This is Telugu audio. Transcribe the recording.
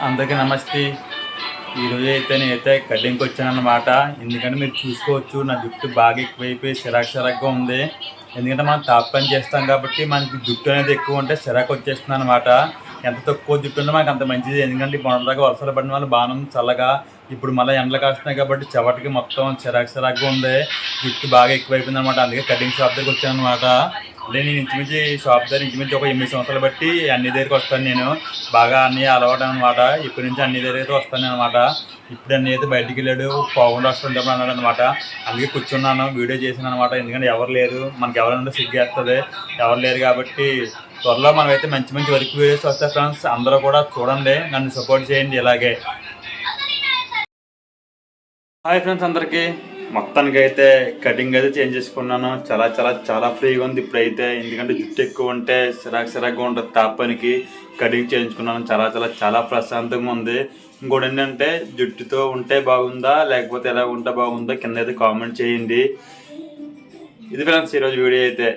అందరికీ నమస్తే. ఈరోజు అయితే నేనైతే కటింగ్కి వచ్చానన్నమాట. ఎందుకంటే మీరు చూసుకోవచ్చు నా జుట్టు బాగా ఎక్కువైపోయి సిరాక్గా ఉంది. ఎందుకంటే మనం టాప్ పని చేస్తాం కాబట్టి మనకి జుట్టు అనేది ఎక్కువ ఉంటే సిరాకు వచ్చేస్తుంది అనమాట. ఎంత తక్కువ జుట్టు ఉంటే మనకు అంత మంచిది. ఎందుకంటే మొన్నదాకా వర్షాలు పడిన వల్ల బాగా చల్లగా, ఇప్పుడు మళ్ళీ ఎండలు కాస్తున్నాయి కాబట్టి చెవటికి మొత్తం సిరాక్గా ఉంది. జుట్టు బాగా ఎక్కువైపోయింది అనమాట. అందుకే కటింగ్ షాప్ దగ్గరికి వచ్చాను అనమాట. అంటే నేను ఇంచుమించి షాప్ దగ్గర ఇంచుమించి ఒక 8 సంవత్సరాలు బట్టి అన్ని దగ్గరికి వస్తాను. నేను బాగా అన్నీ అలవాటు అనమాట. ఇప్పటి నుంచి అన్ని దగ్గర అయితే వస్తాను అనమాట. ఇప్పుడు అన్నీ అయితే బయటికి వెళ్ళాడు, పోకుండా వస్తుంటాము అన్నాడు అనమాట. అందుకే కూర్చున్నాను, వీడియో చేసాను అనమాట. ఎందుకంటే ఎవరు లేరు, మనకి ఎవరైనా సిగ్గేస్తుంది, ఎవరు లేరు కాబట్టి త్వరలో మనమైతే మంచి మంచి వర్క్ వీడియోస్ వస్తాయి ఫ్రెండ్స్. అందరూ కూడా చూడండి, నన్ను సపోర్ట్ చేయండి ఇలాగే. హాయ్ ఫ్రెండ్స్ అందరికీ. మొత్తానికి అయితే కటింగ్ అయితే చేంజ్ చేసుకున్నాను. చాలా చాలా చాలా ఫ్రీగా ఉంది ఇప్పుడైతే. ఎందుకంటే జుట్టు ఎక్కువ ఉంటే సిరాగ్గా ఉంటుంది. టాప్ పనికి కటింగ్ చేయించుకున్నాను. చాలా చాలా చాలా ప్రశాంతంగా ఉంది. ఇంకోటి ఏంటంటే జుట్టుతో ఉంటే బాగుందా లేకపోతే ఎలా ఉంటే బాగుందా కింద అయితే కామెంట్ చేయండి. ఇది ఫ్రెండ్స్ ఈరోజు వీడియో అయితే.